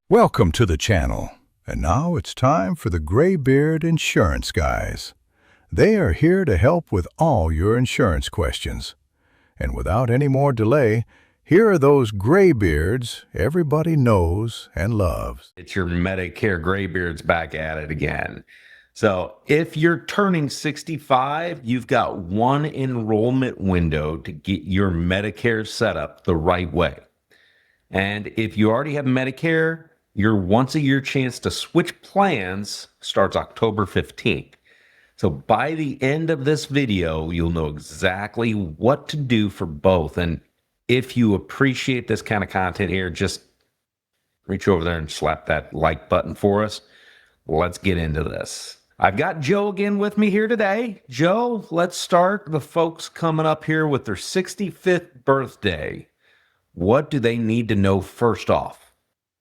Welcome to the channel. And now it's time for the Graybeard Insurance Guys. They are here to help with all your insurance questions. And without any more delay, here are those Graybeards everybody knows and loves. It's your Medicare Graybeards back at it again. So if you're turning 65, you've got one enrollment window to get your Medicare set up the right way. And if you already have Medicare, your once-a-year chance to switch plans starts October 15th. So by the end of this video, you'll know exactly what to do for both. And if you appreciate this kind of content here, just reach over there and slap that like button for us. Let's get into this. I've got Joe again with me here today. Joe, let's start the folks coming up here with their 65th birthday. What do they need to know first off?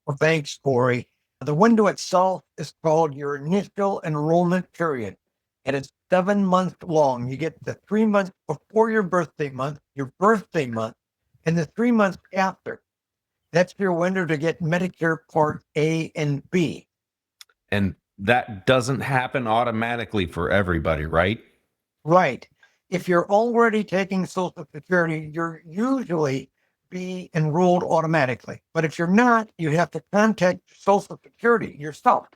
Well, thanks, Corey. The window itself is called your Initial Enrollment Period, and it's 7 months long. You get the 3 months before your birthday month, and the 3 months after. That's your window to get Medicare Part A and B. And that doesn't happen automatically for everybody, right? Right. If you're already taking Social Security, you're usually be enrolled automatically. But if you're not, you have to contact Social Security yourself.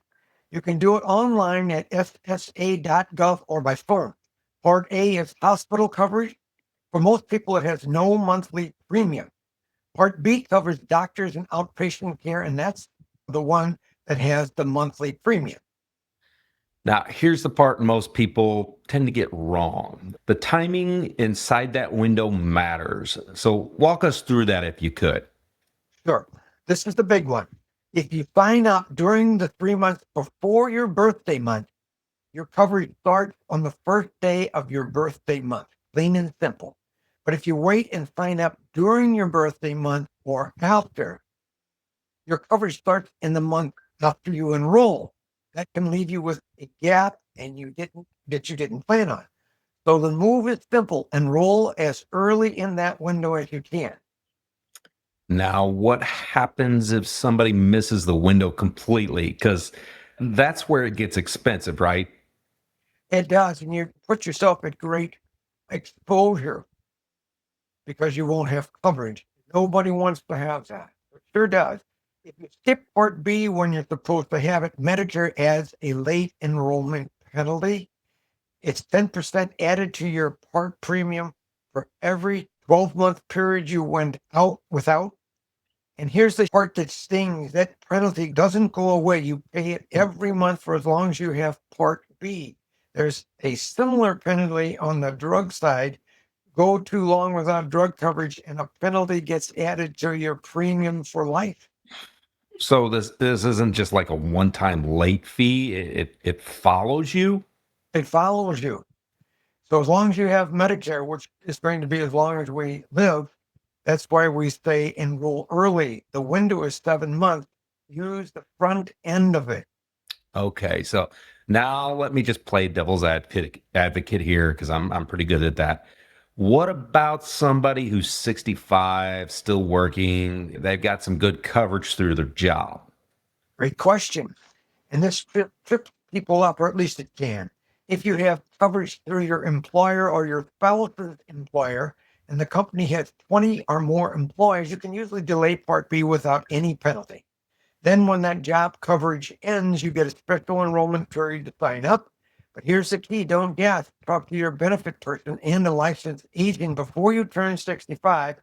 You can do it online at ssa.gov or by phone. Part A is hospital coverage. For most people, it has no monthly premium. Part B covers doctors and outpatient care, and that's the one that has the monthly premium. Now, here's the part most people tend to get wrong. The timing inside that window matters. So walk us through that if you could. Sure. This is the big one. If you sign up during the 3 months before your birthday month, your coverage starts on the first day of your birthday month, plain and simple. But if you wait and sign up during your birthday month or after, your coverage starts in the month after you enroll. That can leave you with a gap and you didn't plan on. So the move is simple. Enroll as early in that window as you can. Now, what happens if somebody misses the window completely? Because that's where it gets expensive, right? It does, and you put yourself at great exposure because you won't have coverage. Nobody wants to have that. It sure does. If you skip Part B when you're supposed to have it, Medicare adds a late enrollment penalty. It's 10% added to your part premium for every 12-month period you went out without. And here's the part that stings. That penalty doesn't go away. You pay it every month for as long as you have Part B. There's a similar penalty on the drug side. Go too long without drug coverage, and a penalty gets added to your premium for life. So this isn't just like a one-time late fee. It follows you? It follows you. So as long as you have Medicare, which is going to be as long as we live, that's why we say enroll early. The window is 7 months. Use the front end of it. Okay, so now let me just play devil's advocate here because I'm pretty good at that. What about somebody who's 65, still working? They've got some good coverage through their job. Great question. And this trips people up, or at least it can. If you have coverage through your employer or your spouse's employer, and the company has 20 or more employees, you can usually delay Part B without any penalty. Then when that job coverage ends, you get a special enrollment period to sign up. But here's the key. Don't guess. Talk to your benefit person and a licensed agent before you turn 65.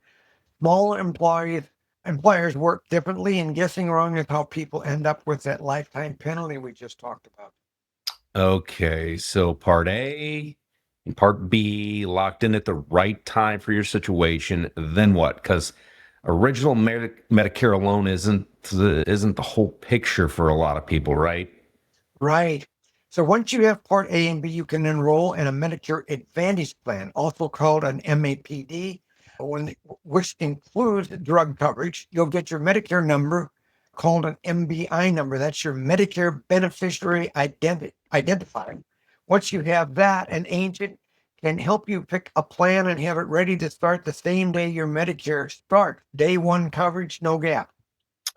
Small employers work differently, and guessing wrong is how people end up with that lifetime penalty we just talked about. Okay, so Part A and Part B locked in at the right time for your situation. Then what? Because original Medicare alone isn't the whole picture for a lot of people, right? Right. So once you have Part A and B, you can enroll in a Medicare Advantage plan, also called an MAPD, which includes drug coverage. You'll get your Medicare number called an MBI number. That's your Medicare Beneficiary Identifier. Once you have that, an agent can help you pick a plan and have it ready to start the same day your Medicare starts. Day one coverage, no gap.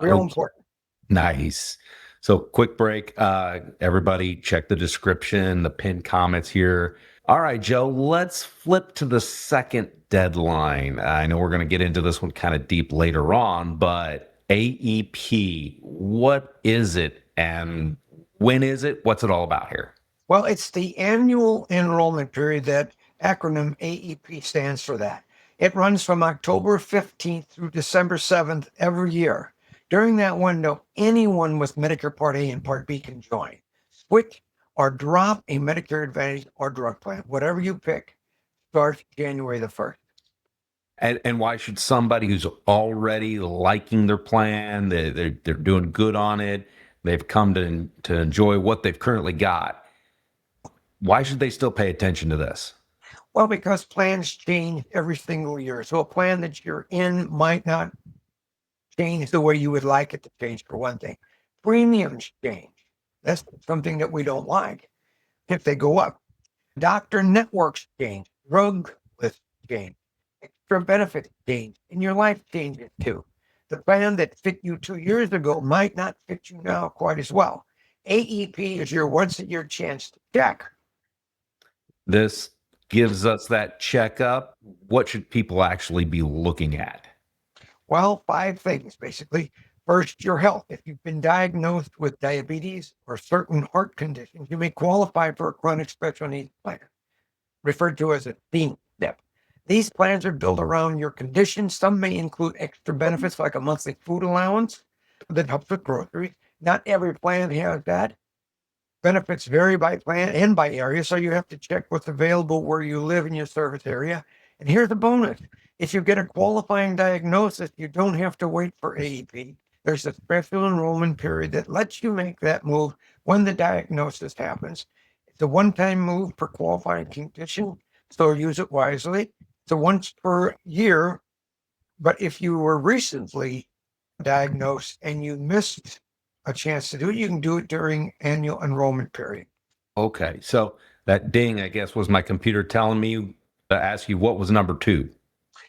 Real important. Nice. So quick break. Everybody check the description, the pinned comments here. All right, Joe, let's flip to the second deadline. I know we're going to get into this one kind of deep later on, but AEP, what is it and when is it? What's it all about here? Well, it's the annual enrollment period. That acronym AEP stands for that. It runs from October 15th through December 7th every year. During that window, anyone with Medicare Part A and Part B can join, switch, or drop a Medicare Advantage or drug plan. Whatever you pick starts January the 1st. And why should somebody who's already liking their plan, they're doing good on it, they've come to enjoy what they've currently got, why should they still pay attention to this? Well, because plans change every single year. So a plan that you're in might not change the way you would like it to change, for one thing. Premiums change. That's something that we don't like if they go up. Doctor networks change. Drug lists change. Extra benefits change. And your life changes too. The plan that fit you 2 years ago might not fit you now quite as well. AEP is your once-a-year chance to check. This gives us that checkup. What should people actually be looking at? Well, 5 things basically. First, your health. If you've been diagnosed with diabetes or certain heart conditions, you may qualify for a chronic special needs plan, referred to as a CNP. These plans are built around your condition. Some may include extra benefits like a monthly food allowance that helps with groceries. Not every plan has that. Benefits vary by plan and by area, so you have to check what's available where you live in your service area. And here's a bonus. If you get a qualifying diagnosis, you don't have to wait for AEP. There's a special enrollment period that lets you make that move when the diagnosis happens. It's a one-time move per qualifying condition, so use it wisely. It's a once per year, but if you were recently diagnosed and you missed a chance to do it, you can do it during annual enrollment period. Okay, so that ding, I guess, was my computer telling me to ask you what was number two.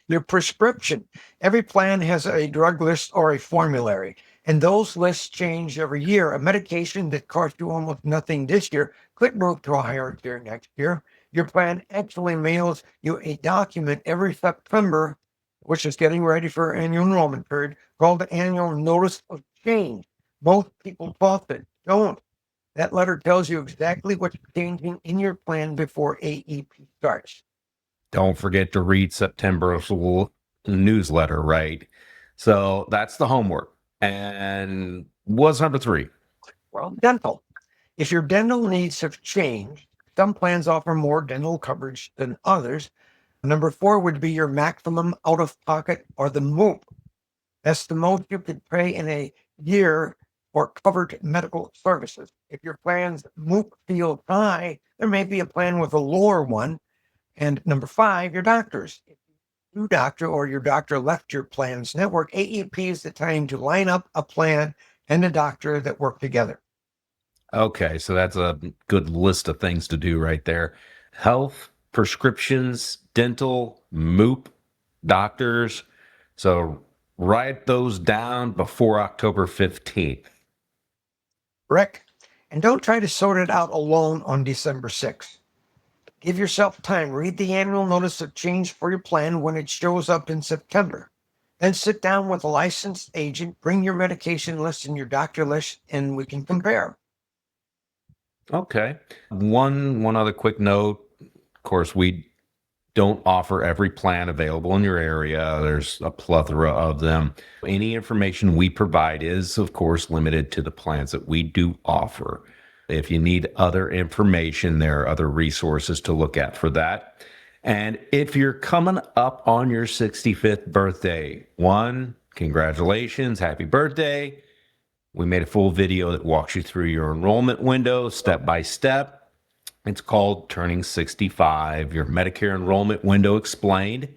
Your prescription. Every plan has a drug list or a formulary, and those lists change every year. A medication that cost you almost nothing this year could move to a higher tier next year. Your plan actually mails you a document every September, which is getting ready for annual enrollment period, called the annual notice of change. Most people thought that don't. That letter tells you exactly what's changing in your plan before AEP starts. Don't forget to read September's newsletter, right? So that's the homework. And what's number three? Well, dental. If your dental needs have changed, some plans offer more dental coverage than others. Number 4 would be your maximum out of pocket or the MOOP. That's the most you could pay in a year for covered medical services. If your plan's MOOP feels high, there may be a plan with a lower one. And number 5, your doctors. If your doctor or your doctor left your plan's network, AEP is the time to line up a plan and a doctor that work together. Okay, so that's a good list of things to do right there. Health, prescriptions, dental, MOOP, doctors. So write those down before October 15th. Rick, and don't try to sort it out alone on December 6th. Give yourself time. Read the annual notice of change for your plan when it shows up in September. Then sit down with a licensed agent, bring your medication list and your doctor list, and we can compare. Okay. One other quick note. Of course, we don't offer every plan available in your area. There's a plethora of them. Any information we provide is, of course, limited to the plans that we do offer. If you need other information, there are other resources to look at for that. And if you're coming up on your 65th birthday, congratulations, happy birthday. We made a full video that walks you through your enrollment window step by step. It's called Turning 65, your Medicare enrollment window explained.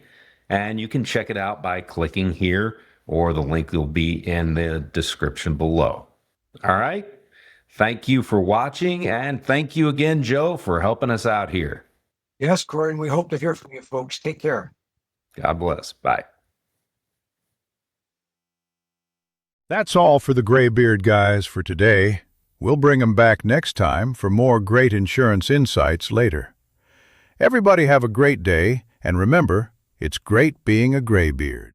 And you can check it out by clicking here, or the link will be in the description below. All right. Thank you for watching. And thank you again, Joe, for helping us out here. Yes, Corey, and we hope to hear from you folks. Take care. God bless. Bye. That's all for the Graybeard guys for today. We'll bring them back next time for more great insurance insights later. Everybody have a great day, and remember, it's great being a Graybeard.